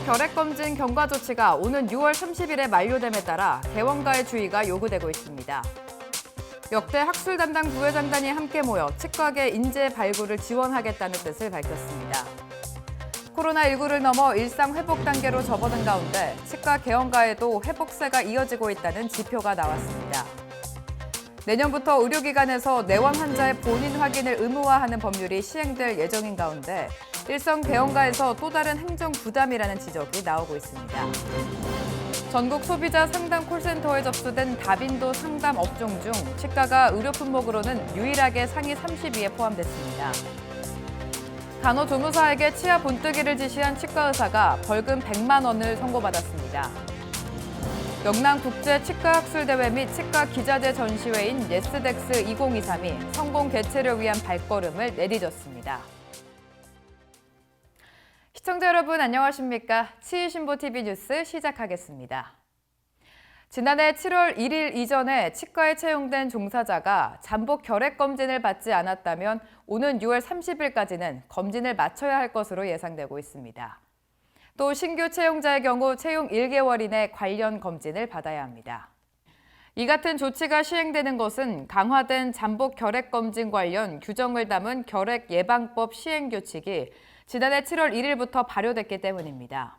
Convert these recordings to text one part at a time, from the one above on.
결핵검진 경과 조치가 오는 6월 30일에 만료됨에 따라 개원가의 주의가 요구되고 있습니다. 역대 학술 담당 부회장단이 함께 모여 치과계 인재 발굴을 지원하겠다는 뜻을 밝혔습니다. 코로나19를 넘어 일상 회복 단계로 접어든 가운데 치과 개원가에도 회복세가 이어지고 있다는 지표가 나왔습니다. 내년부터 의료기관에서 내원 환자의 본인 확인을 의무화하는 법률이 시행될 예정인 가운데 일선 개원가에서 또 다른 행정 부담이라는 지적이 나오고 있습니다. 전국 소비자 상담 콜센터에 접수된 다빈도 상담 업종 중 치과가 의료 품목으로는 유일하게 상위 30위에 포함됐습니다. 간호조무사에게 치아 본뜨기를 지시한 치과의사가 벌금 100만 원을 선고받았습니다. 영남국제치과학술대회 및 치과기자재 전시회인 예스덱스 2023이 성공 개최를 위한 발걸음을 내디뎠습니다. 시청자 여러분 안녕하십니까? 치의신보TV 뉴스 시작하겠습니다. 지난해 7월 1일 이전에 치과에 채용된 종사자가 잠복 결핵 검진을 받지 않았다면 오는 6월 30일까지는 검진을 마쳐야 할 것으로 예상되고 있습니다. 또 신규 채용자의 경우 채용 1개월 이내 관련 검진을 받아야 합니다. 이 같은 조치가 시행되는 것은 강화된 잠복 결핵 검진 관련 규정을 담은 결핵 예방법 시행규칙이 지난해 7월 1일부터 발효됐기 때문입니다.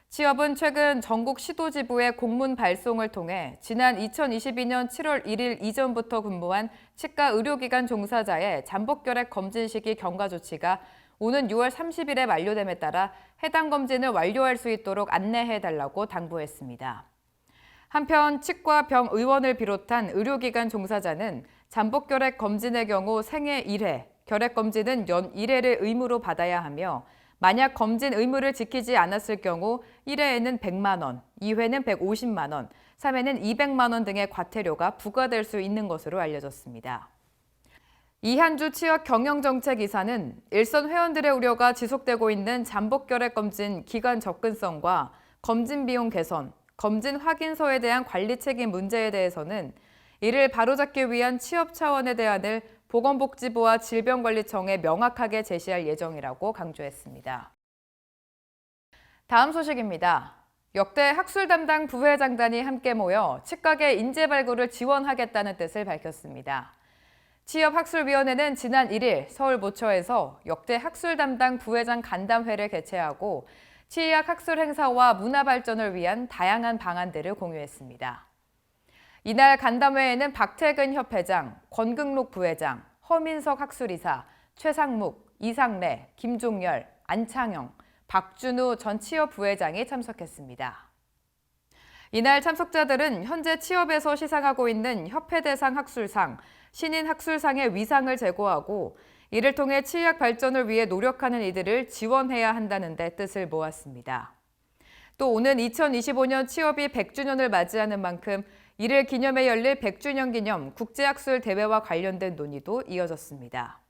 취업은 최근 전국 시도지부의 공문 발송을 통해 지난 2022년 7월 1일 이전부터 근무한 치과 의료기관 종사자의 잠복결핵 검진 시기 경과 조치가 오는 6월 30일에 만료됨에 따라 해당 검진을 완료할 수 있도록 안내해달라고 당부했습니다. 한편 치과 병의원을 비롯한 의료기관 종사자는 잠복결핵 검진의 경우 생애 1회, 결핵 검진은 연 1회를 의무로 받아야 하며 만약 검진 의무를 지키지 않았을 경우 1회에는 100만 원, 2회는 150만 원, 3회는 200만 원 등의 과태료가 부과될 수 있는 것으로 알려졌습니다. 이한주 취업 경영정책이사는 일선 회원들의 우려가 지속되고 있는 잠복결핵 검진 기간 접근성과 검진 비용 개선, 검진 확인서에 대한 관리 책임 문제에 대해서는 이를 바로잡기 위한 취업 차원의 대안을 보건복지부와 질병관리청에 명확하게 제시할 예정이라고 강조했습니다. 다음 소식입니다. 역대 학술 담당 부회장단이 함께 모여 치과계 인재 발굴을 지원하겠다는 뜻을 밝혔습니다. 취업학술위원회는 지난 1일 서울모처에서 역대 학술 담당 부회장 간담회를 개최하고 치의학 학술 행사와 문화 발전을 위한 다양한 방안들을 공유했습니다. 이날 간담회에는 박태근 협회장, 권극록 부회장, 허민석 학술이사, 최상묵, 이상래, 김종열, 안창영, 박준우 전 취업 부회장이 참석했습니다. 이날 참석자들은 현재 취업에서 시상하고 있는 협회 대상 학술상, 신인 학술상의 위상을 제고하고 이를 통해 치의학 발전을 위해 노력하는 이들을 지원해야 한다는 데 뜻을 모았습니다. 또 오는 2025년 취업이 100주년을 맞이하는 만큼 이를 기념해 열릴 100주년 기념 국제학술 대회와 관련된 논의도 이어졌습니다.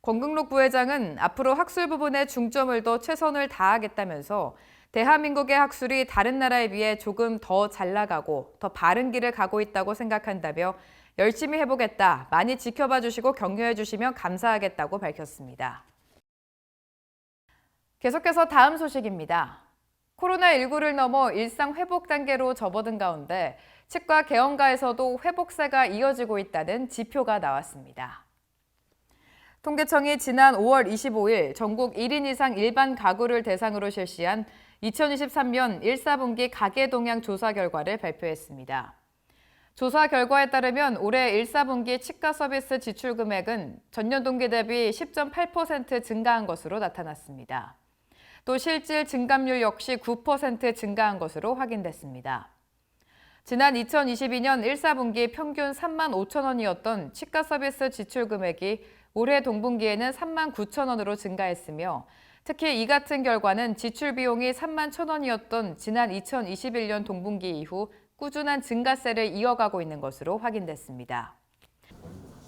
권극록 부회장은 앞으로 학술 부분에 중점을 둬 최선을 다하겠다면서 대한민국의 학술이 다른 나라에 비해 조금 더 잘 나가고 더 바른 길을 가고 있다고 생각한다며 열심히 해보겠다, 많이 지켜봐 주시고 격려해 주시면 감사하겠다고 밝혔습니다. 계속해서 다음 소식입니다. 코로나19를 넘어 일상 회복 단계로 접어든 가운데 치과 개원가에서도 회복세가 이어지고 있다는 지표가 나왔습니다. 통계청이 지난 5월 25일 전국 1인 이상 일반 가구를 대상으로 실시한 2023년 1사분기 가계 동향 조사 결과를 발표했습니다. 조사 결과에 따르면 올해 1사분기 치과 서비스 지출 금액은 전년 동기 대비 10.8% 증가한 것으로 나타났습니다. 또 실질 증감률 역시 9% 증가한 것으로 확인됐습니다. 지난 2022년 1사분기 평균 3만 5천 원이었던 치과 서비스 지출 금액이 올해 동분기에는 3만 9천 원으로 증가했으며 특히 이 같은 결과는 지출 비용이 3만 1천 원이었던 지난 2021년 동분기 이후 꾸준한 증가세를 이어가고 있는 것으로 확인됐습니다.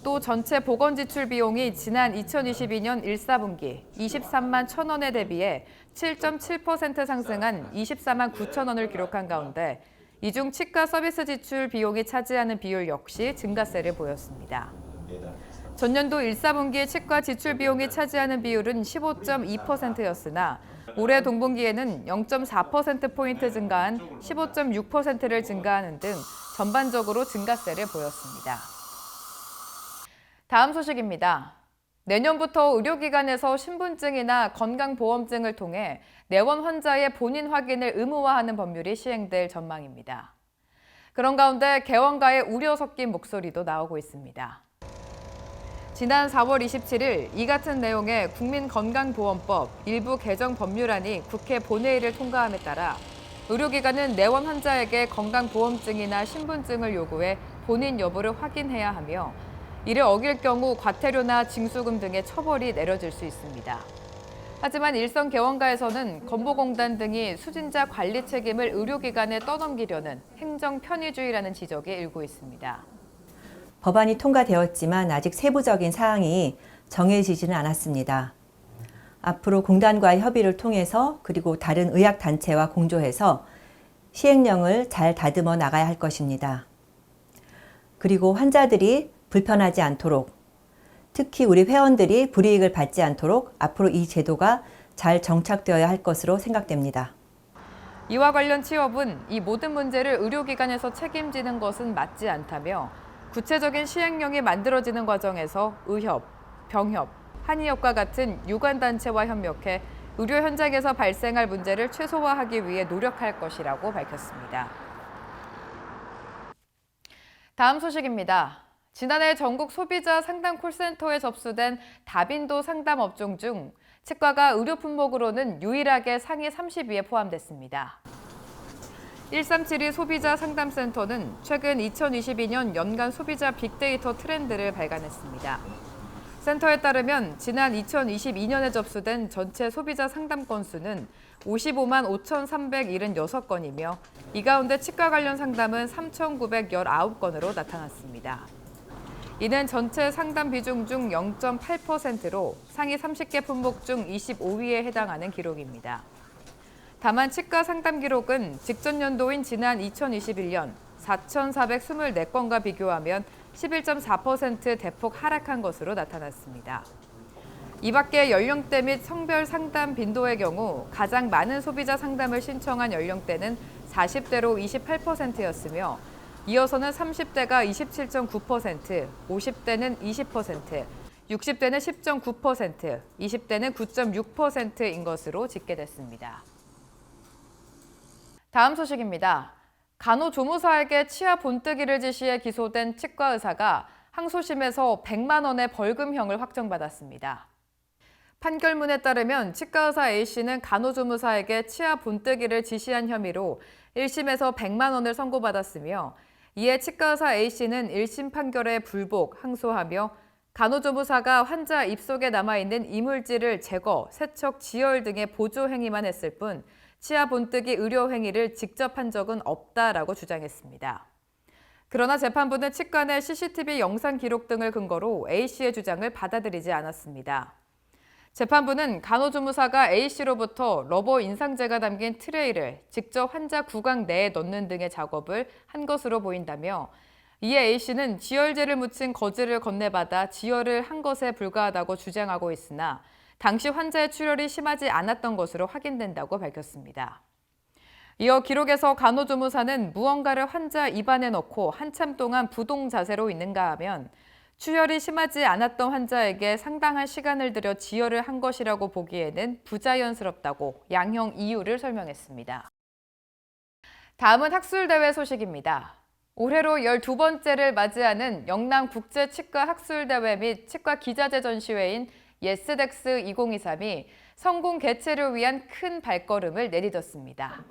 또 전체 보건 지출 비용이 지난 2022년 1사분기 23만 1천 원에 대비해 7.7% 상승한 24만 9천 원을 기록한 가운데 이 중 치과 서비스 지출 비용이 차지하는 비율 역시 증가세를 보였습니다. 전년도 1, 4분기 치과 지출 비용이 차지하는 비율은 15.2%였으나 올해 동분기에는 0.4%포인트 증가한 15.6%를 증가하는 등 전반적으로 증가세를 보였습니다. 다음 소식입니다. 내년부터 의료기관에서 신분증이나 건강보험증을 통해 내원 환자의 본인 확인을 의무화하는 법률이 시행될 전망입니다. 그런 가운데 개원가의 우려 섞인 목소리도 나오고 있습니다. 지난 4월 27일 이 같은 내용의 국민건강보험법 일부 개정 법률안이 국회 본회의를 통과함에 따라 의료기관은 내원 환자에게 건강보험증이나 신분증을 요구해 본인 여부를 확인해야 하며 이를 어길 경우 과태료나 징수금 등의 처벌이 내려질 수 있습니다. 하지만 일선 개원가에서는 건보공단 등이 수진자 관리 책임을 의료기관에 떠넘기려는 행정 편의주의라는 지적이 일고 있습니다. 법안이 통과되었지만 아직 세부적인 사항이 정해지지는 않았습니다. 앞으로 공단과의 협의를 통해서 그리고 다른 의학단체와 공조해서 시행령을 잘 다듬어 나가야 할 것입니다. 그리고 환자들이 불편하지 않도록, 특히 우리 회원들이 불이익을 받지 않도록 앞으로 이 제도가 잘 정착되어야 할 것으로 생각됩니다. 이와 관련 취업은 이 모든 문제를 의료기관에서 책임지는 것은 맞지 않다며 구체적인 시행령이 만들어지는 과정에서 의협, 병협, 한의협과 같은 유관단체와 협력해 의료 현장에서 발생할 문제를 최소화하기 위해 노력할 것이라고 밝혔습니다. 다음 소식입니다. 지난해 전국 소비자 상담 콜센터에 접수된 다빈도 상담 업종 중 치과가 의료 품목으로는 유일하게 상위 30위에 포함됐습니다. 1372 소비자 상담센터는 최근 2022년 연간 소비자 빅데이터 트렌드를 발간했습니다. 센터에 따르면 지난 2022년에 접수된 전체 소비자 상담 건수는 55만 5,376건이며 이 가운데 치과 관련 상담은 3,919건으로 나타났습니다. 이는 전체 상담 비중 중 0.8%로 상위 30개 품목 중 25위에 해당하는 기록입니다. 다만 치과 상담 기록은 직전 연도인 지난 2021년 4,424건과 비교하면 11.4% 대폭 하락한 것으로 나타났습니다. 이 밖에 연령대 및 성별 상담 빈도의 경우 가장 많은 소비자 상담을 신청한 연령대는 40대로 28%였으며 이어서는 30대가 27.9%, 50대는 20%, 60대는 10.9%, 20대는 9.6%인 것으로 집계됐습니다. 다음 소식입니다. 간호조무사에게 치아 본뜨기를 지시해 기소된 치과 의사가 항소심에서 100만 원의 벌금형을 확정받았습니다. 판결문에 따르면 치과 의사 A씨는 간호조무사에게 치아 본뜨기를 지시한 혐의로 1심에서 100만 원을 선고받았으며 이에 치과 의사 A씨는 1심 판결에 불복, 항소하며 간호조무사가 환자 입속에 남아있는 이물질을 제거, 세척, 지혈 등의 보조 행위만 했을 뿐 치아 본뜨기 의료 행위를 직접 한 적은 없다라고 주장했습니다. 그러나 재판부는 치과 내 CCTV 영상 기록 등을 근거로 A씨의 주장을 받아들이지 않았습니다. 재판부는 간호조무사가 A씨로부터 러버 인상제가 담긴 트레이를 직접 환자 구강 내에 넣는 등의 작업을 한 것으로 보인다며 이에 A씨는 지혈제를 묻힌 거즈를 건네받아 지혈을 한 것에 불과하다고 주장하고 있으나 당시 환자의 출혈이 심하지 않았던 것으로 확인된다고 밝혔습니다. 이어 기록에서 간호조무사는 무언가를 환자 입안에 넣고 한참 동안 부동 자세로 있는가 하면 출혈이 심하지 않았던 환자에게 상당한 시간을 들여 지혈을 한 것이라고 보기에는 부자연스럽다고 양형 이유를 설명했습니다. 다음은 학술대회 소식입니다. 올해로 12번째를 맞이하는 영남국제치과 학술대회 및 치과 기자재 전시회인 예스덱스 2023이 성공 개최를 위한 큰 발걸음을 내딛었습니다.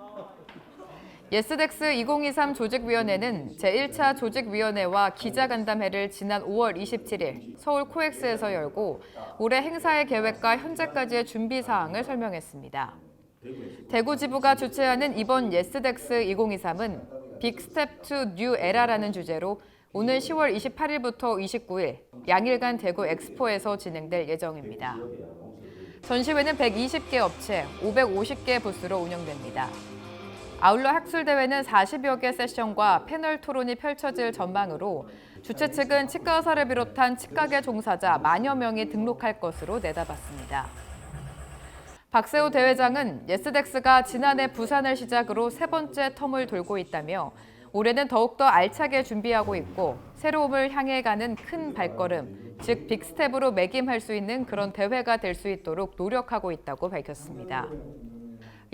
예스덱스 2023 조직위원회는 제1차 조직위원회와 기자간담회를 지난 5월 27일 서울 코엑스에서 열고 올해 행사의 계획과 현재까지의 준비 사항을 설명했습니다. 대구 지부가 주최하는 이번 예스덱스 2023은 빅스텝 투 뉴 에라라는 주제로 오늘 10월 28일부터 29일 양일간 대구 엑스포에서 진행될 예정입니다. 전시회는 120개 업체, 550개 부스로 운영됩니다. 아울러 학술대회는 40여 개 세션과 패널 토론이 펼쳐질 전망으로 주최 측은 치과 의사를 비롯한 치과계 종사자 만여 명이 등록할 것으로 내다봤습니다. 박세호 대회장은 예스덱스가 지난해 부산을 시작으로 세 번째 텀을 돌고 있다며 올해는 더욱더 알차게 준비하고 있고 새로움을 향해 가는 큰 발걸음, 즉 빅스텝으로 매김할 수 있는 그런 대회가 될 수 있도록 노력하고 있다고 밝혔습니다.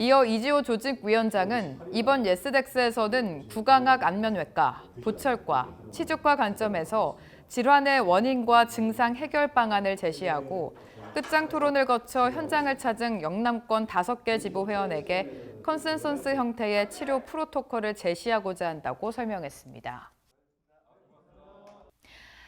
이어 이지호 조직위원장은 이번 예스덱스에서는 구강학 안면외과, 보철과, 치주과 관점에서 질환의 원인과 증상 해결 방안을 제시하고 끝장 토론을 거쳐 현장을 찾은 영남권 5개 지부 회원에게 컨센서스 형태의 치료 프로토콜을 제시하고자 한다고 설명했습니다.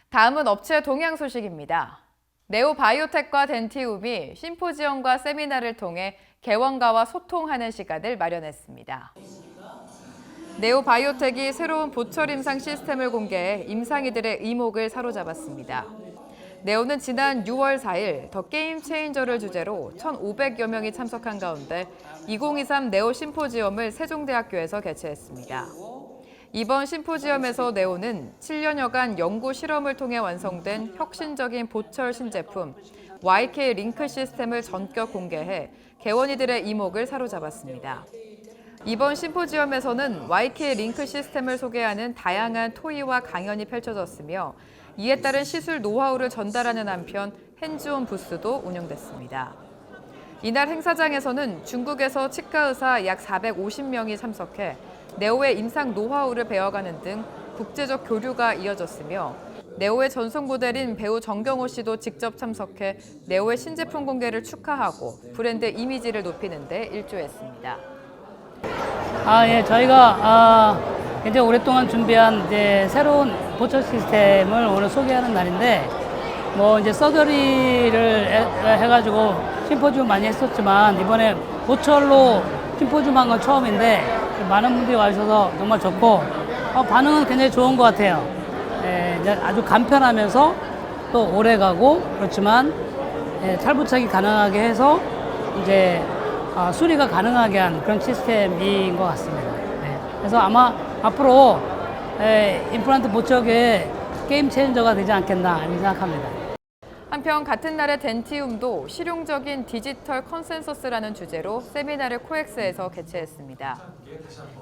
다음은 업체 동향 소식입니다. 네오바이오텍과 덴티움이 심포지엄과 세미나를 통해 개원가와 소통하는 시간을 마련했습니다. 네오바이오텍이 새로운 보철 임상 시스템을 공개해 임상의들의 이목을 사로잡았습니다. 네오는 지난 6월 4일 더 게임 체인저를 주제로 1,500여 명이 참석한 가운데 2023 네오 심포지엄을 세종대학교에서 개최했습니다. 이번 심포지엄에서 네오는 7년여간 연구 실험을 통해 완성된 혁신적인 보철 신제품 YK 링크 시스템을 전격 공개해 개원이들의 이목을 사로잡았습니다. 이번 심포지엄에서는 YK 링크 시스템을 소개하는 다양한 토의와 강연이 펼쳐졌으며 이에 따른 시술 노하우를 전달하는 한편 핸즈온 부스도 운영됐습니다. 이날 행사장에서는 중국에서 치과 의사 약 450명이 참석해 네오의 임상 노하우를 배워가는 등 국제적 교류가 이어졌으며 네오의 전속 모델인 배우 정경호 씨도 직접 참석해 네오의 신제품 공개를 축하하고 브랜드 이미지를 높이는 데 일조했습니다. 저희가 이제 오랫동안 준비한 이제 새로운 보철 시스템을 오늘 소개하는 날인데, 이제 서저리를 해가지고 심포지움 많이 했었지만 이번에 보철로 심포지움 한 건 처음인데 많은 분들이 와주셔서 정말 좋고 반응은 굉장히 좋은 것 같아요. 이제 아주 간편하면서 또 오래가고 그렇지만 탈부착이 가능하게 해서 이제 수리가 가능하게 한 그런 시스템인 것 같습니다. 그래서 아마 앞으로 임플란트 보철의 게임 체인저가 되지 않겠나 이렇게 생각합니다. 한편 같은 날에 덴티움도 실용적인 디지털 컨센서스라는 주제로 세미나를 코엑스에서 개최했습니다.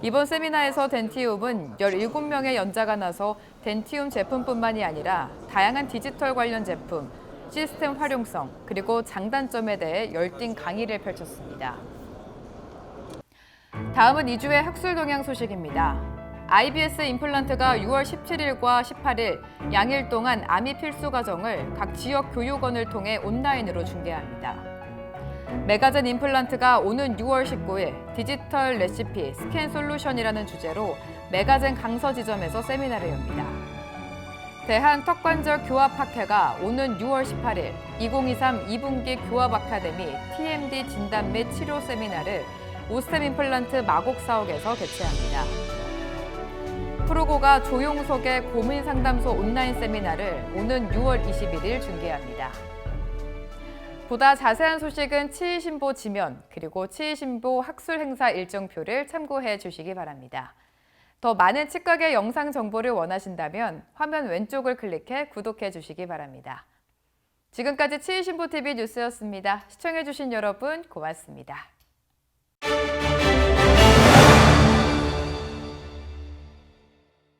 이번 세미나에서 덴티움은 17명의 연자가 나서 덴티움 제품뿐만이 아니라 다양한 디지털 관련 제품, 시스템 활용성, 그리고 장단점에 대해 열띤 강의를 펼쳤습니다. 다음은 2주의 학술 동향 소식입니다. IBS 임플란트가 6월 17일과 18일 양일 동안 암이 필수 과정을 각 지역 교육원을 통해 온라인으로 중계합니다. 메가젠 임플란트가 오는 6월 19일 디지털 레시피 스캔 솔루션이라는 주제로 메가젠 강서 지점에서 세미나를 엽니다. 대한 턱관절 교합학회가 오는 6월 18일 2023 2분기 교합 아카데미 TMD 진단 및 치료 세미나를 오스템 임플란트 마곡사옥에서 개최합니다. 프로고가 조용석의 고민상담소 온라인 세미나를 오는 6월 21일 중계합니다. 보다 자세한 소식은 치의신보 지면 그리고 치의신보 학술 행사 일정표를 참고해 주시기 바랍니다. 더 많은 치과계 영상 정보를 원하신다면 화면 왼쪽을 클릭해 구독해 주시기 바랍니다. 지금까지 치의신보 TV 뉴스였습니다. 시청해 주신 여러분 고맙습니다.